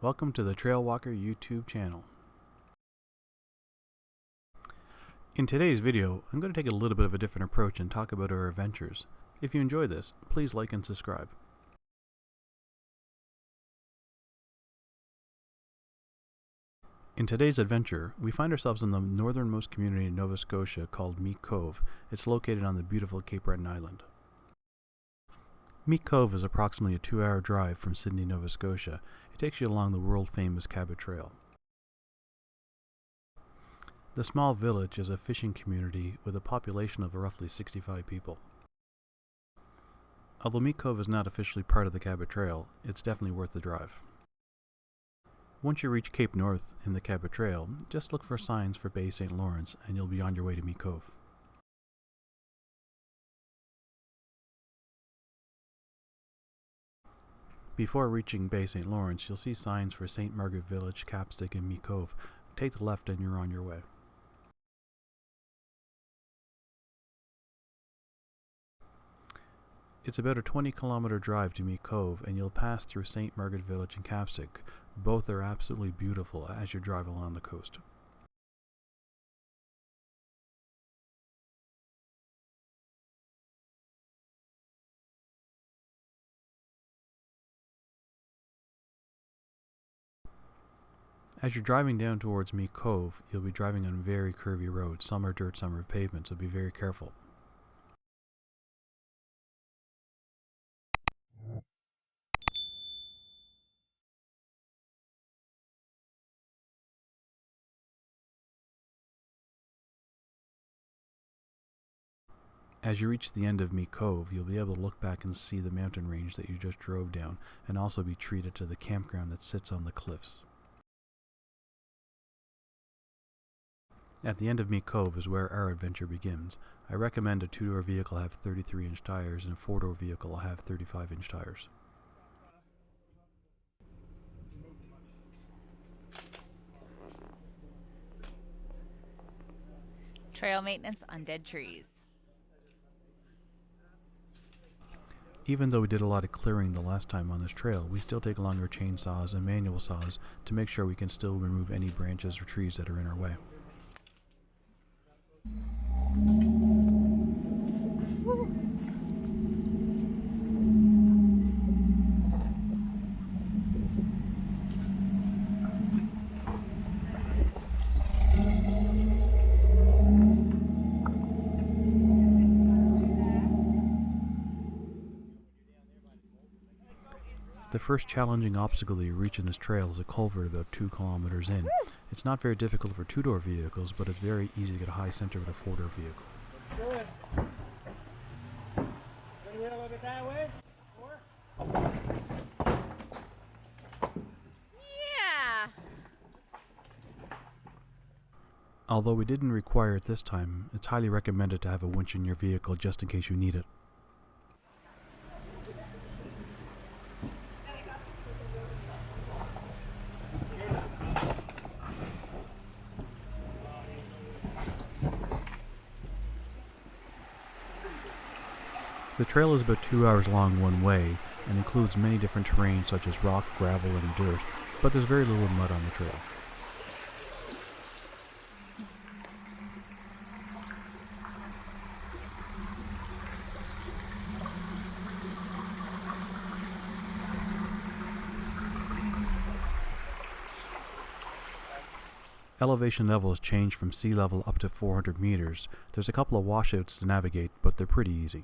Welcome to the Trail Walker YouTube channel. In today's video, I'm going to take a little bit of a different approach and talk about our adventures. If you enjoy this, please like and subscribe. In today's adventure, we find ourselves in the northernmost community in Nova Scotia called Meat Cove. It's located on the beautiful Cape Breton island. Meat Cove is approximately a 2-hour drive from Sydney, Nova Scotia. It takes you along the world-famous Cabot Trail. The small village is a fishing community with a population of roughly 65 people. Although Meat Cove is not officially part of the Cabot Trail, it's definitely worth the drive. Once you reach Cape North in the Cabot Trail, just look for signs for Bay St. Lawrence and you'll be on your way to Meat Cove. Before reaching Bay St. Lawrence, you'll see signs for St. Margaret Village, Capstick, and Meat Cove. Take the left and you're on your way. It's about a 20-kilometer drive to Meat Cove, and you'll pass through St. Margaret Village and Capstick. Both are absolutely beautiful as you drive along the coast. As you're driving down towards Meat Cove, you'll be driving on very curvy roads. Some are dirt, some are pavement, so be very careful. As you reach the end of Meat Cove, you'll be able to look back and see the mountain range that you just drove down, and also be treated to the campground that sits on the cliffs. At the end of Meat Cove is where our adventure begins. I recommend a 2-door vehicle have 33-inch tires and a 4-door vehicle have 35-inch tires. Trail maintenance on dead trees. Even though we did a lot of clearing the last time on this trail, we still take along our chainsaws and manual saws to make sure we can still remove any branches or trees that are in our way. The first challenging obstacle that you reach in this trail is a culvert about 2 kilometers in. It's not very difficult for 2-door vehicles, but it's very easy to get a high center with a 4-door vehicle. Yeah. Although we didn't require it this time, it's highly recommended to have a winch in your vehicle just in case you need it. The trail is about 2 hours long one way and includes many different terrains such as rock, gravel, and dirt, but there's very little mud on the trail. Elevation levels change from sea level up to 400 meters. There's a couple of washouts to navigate, but they're pretty easy.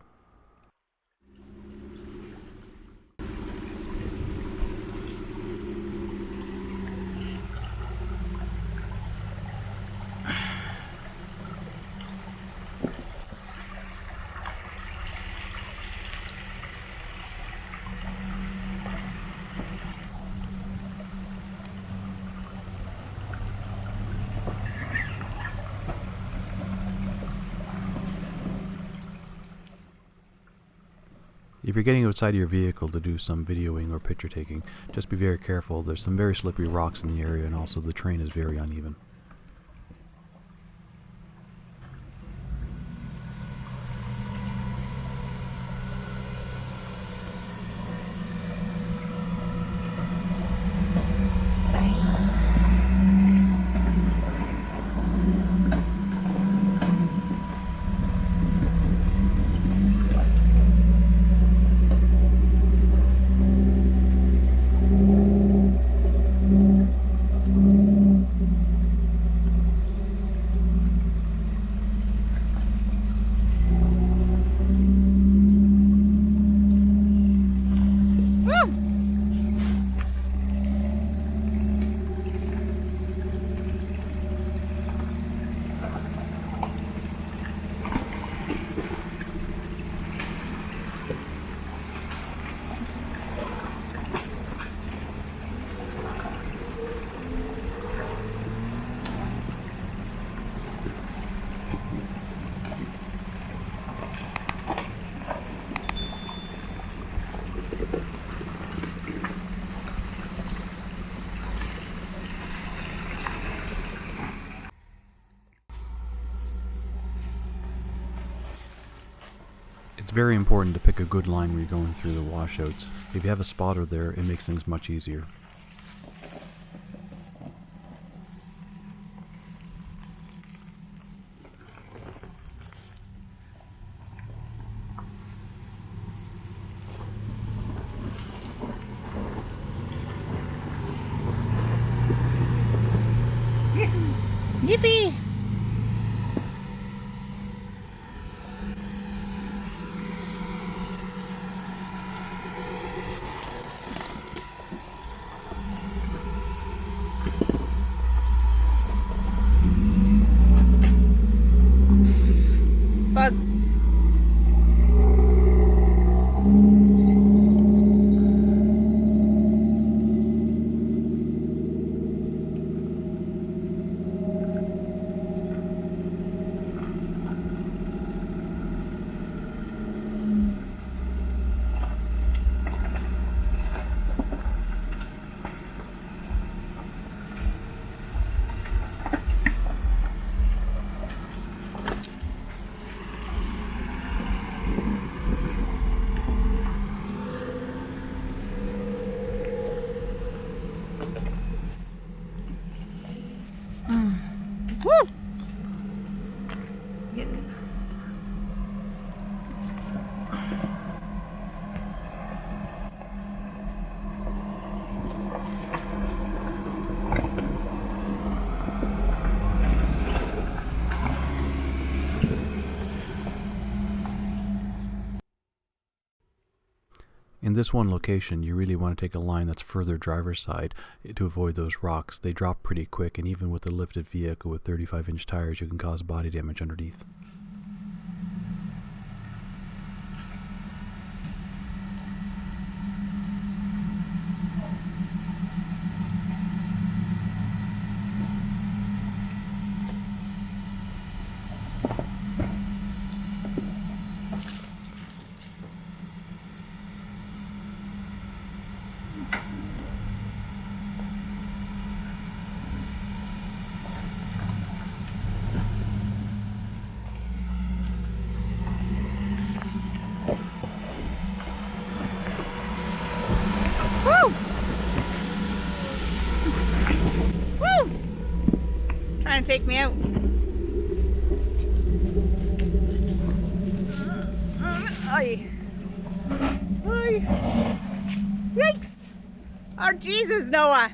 If you're getting outside of your vehicle to do some videoing or picture taking, just be very careful. There's some very slippery rocks in the area, and also the terrain is very uneven. It's very important to pick a good line when you're going through the washouts. If you have a spotter there, it makes things much easier. Yippee! Bugs. Woo! In this one location, you really want to take a line that's further driver's side to avoid those rocks. They drop pretty quick, and even with a lifted vehicle with 35-inch tires, you can cause body damage underneath. Woo! Woo! Trying to take me out. Aye. Aye. Yikes! Oh, Jesus, Noah!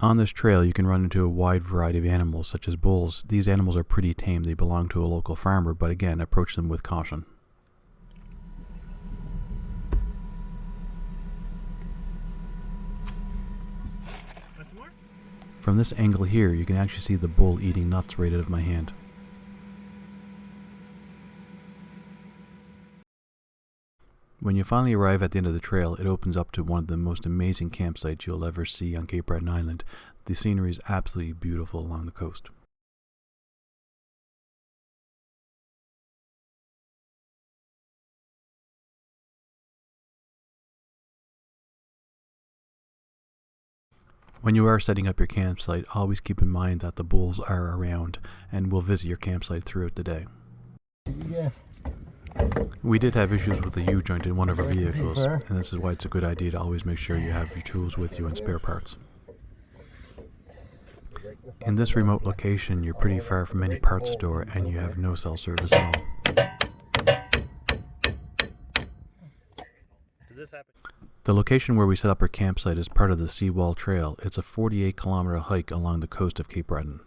On this trail, you can run into a wide variety of animals, such as bulls. These animals are pretty tame. They belong to a local farmer, but again, approach them with caution. From this angle here, you can actually see the bull eating nuts right out of my hand. When you finally arrive at the end of the trail, it opens up to one of the most amazing campsites you'll ever see on Cape Breton Island. The scenery is absolutely beautiful along the coast. When you are setting up your campsite, always keep in mind that the bulls are around and will visit your campsite throughout the day. Yeah. We did have issues with the U-joint in one of our vehicles, and this is why it's a good idea to always make sure you have your tools with you and spare parts. In this remote location, you're pretty far from any parts store and you have no cell service at all. The location where we set up our campsite is part of the Seawall Trail. It's a 48-kilometer hike along the coast of Cape Breton.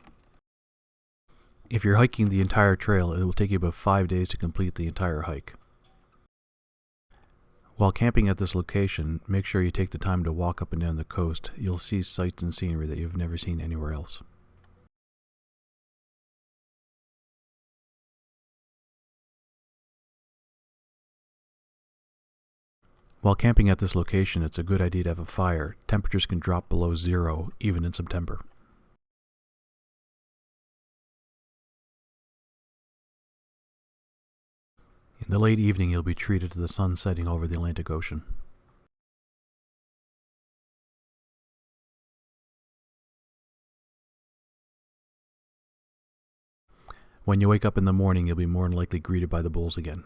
If you're hiking the entire trail, it will take you about 5 days to complete the entire hike. While camping at this location, make sure you take the time to walk up and down the coast. You'll see sights and scenery that you've never seen anywhere else. While camping at this location, it's a good idea to have a fire. Temperatures can drop below 0 even in September. In the late evening, you'll be treated to the sun setting over the Atlantic Ocean. When you wake up in the morning, you'll be more than likely greeted by the bulls again.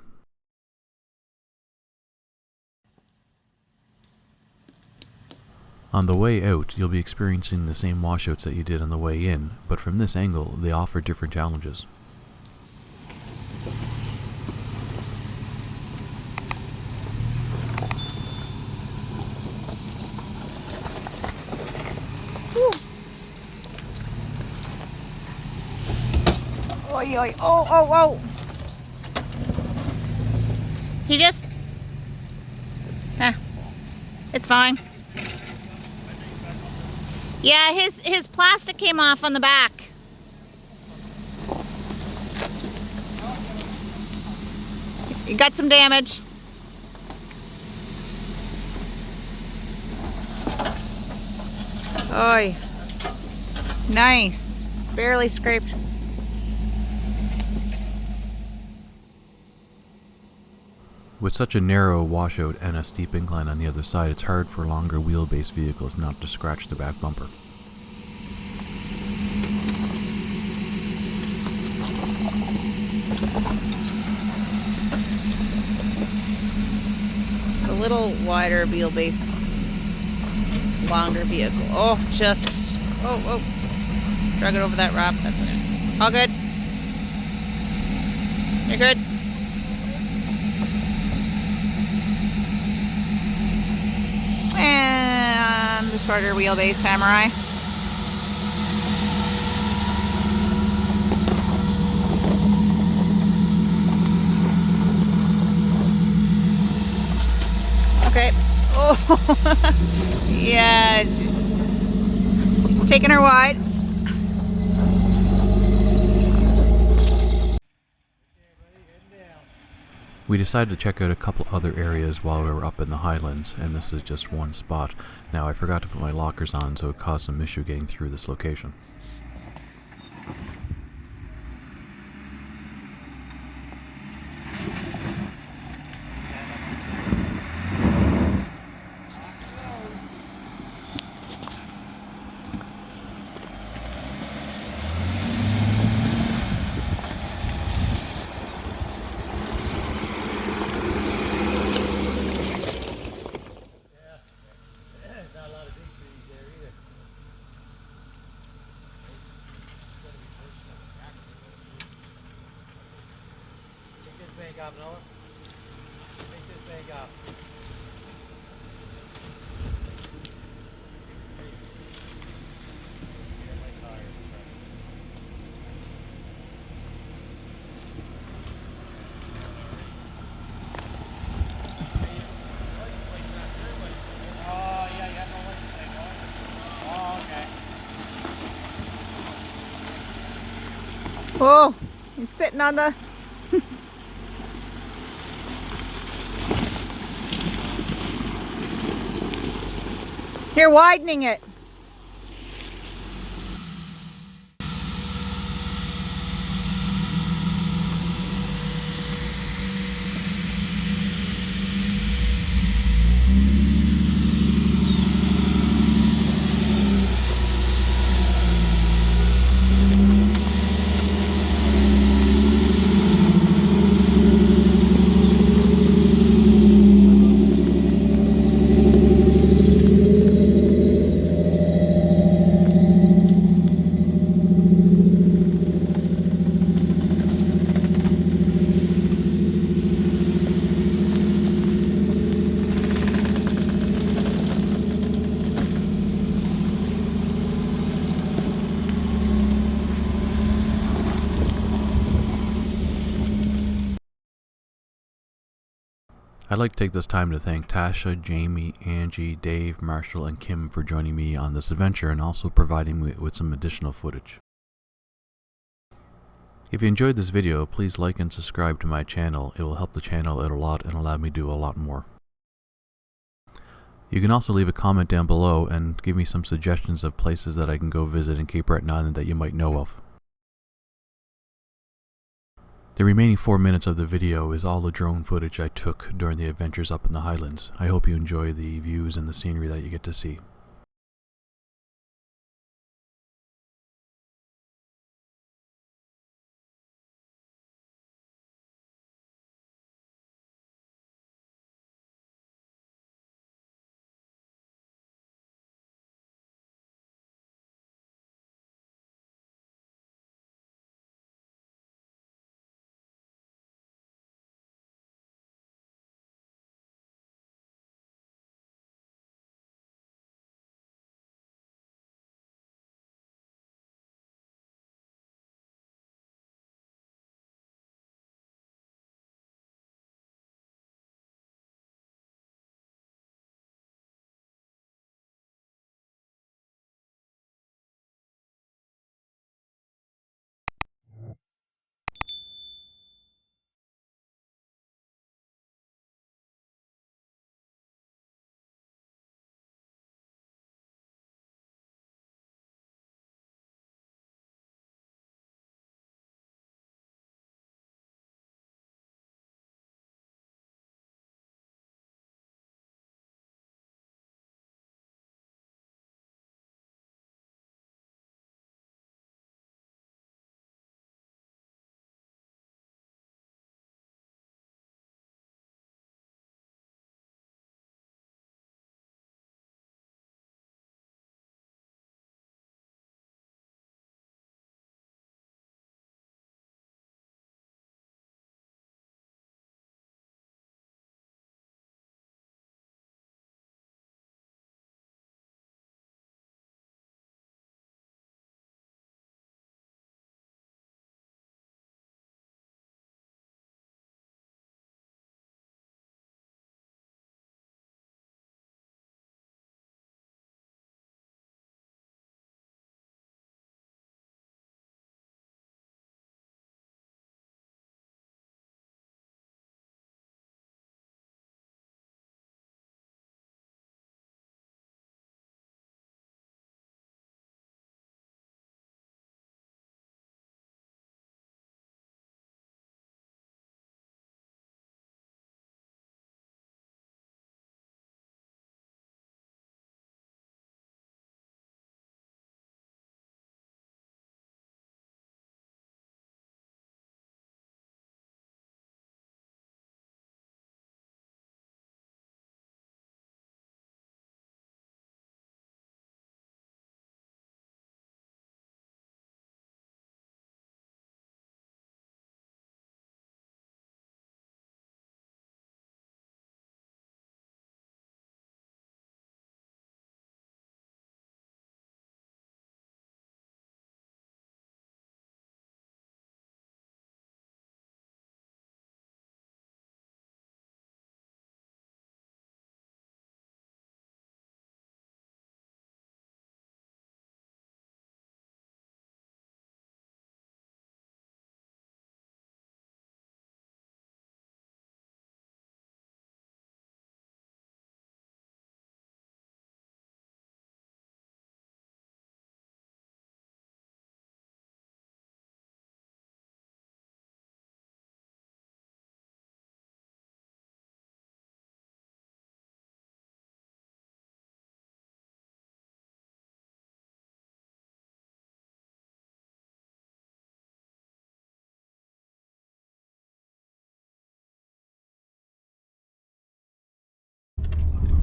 On the way out, you'll be experiencing the same washouts that you did on the way in, but from this angle, they offer different challenges. Oi, oi, oh, oh, oh. He just... it's fine. Yeah, his plastic came off on the back. He got some damage. Oi. Nice. Barely scraped. With such a narrow washout and a steep incline on the other side, it's hard for longer wheelbase vehicles not to scratch the back bumper. A little wider wheelbase, longer vehicle. Oh, just, oh, drag it over that rock. That's okay. All good. You're good. And the shorter wheelbase Samurai. Okay. Oh, yeah. Taking her wide. We decided to check out a couple other areas while we were up in the highlands, and this is just one spot. Now, I forgot to put my lockers on, so it caused some issue getting through this location. Bank up, Noah. Make this bank up. Oh, yeah, you have no license plate going. Oh, okay. Oh, he's sitting on the... You're widening it. I'd like to take this time to thank Tasha, Jamie, Angie, Dave, Marshall, and Kim for joining me on this adventure and also providing me with some additional footage. If you enjoyed this video, please like and subscribe to my channel. It will help the channel out a lot and allow me to do a lot more. You can also leave a comment down below and give me some suggestions of places that I can go visit in Cape Breton Island that you might know of. The remaining 4 minutes of the video is all the drone footage I took during the adventures up in the Highlands. I hope you enjoy the views and the scenery that you get to see.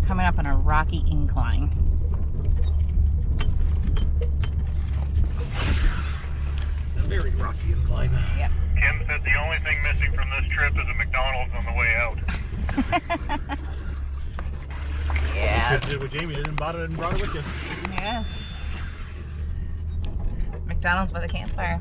Coming up on a rocky incline. A very rocky incline. Yep. Kim said the only thing missing from this trip is a McDonald's on the way out. Yeah. You did what Jamie did and brought it with you. Yes. McDonald's by the campfire.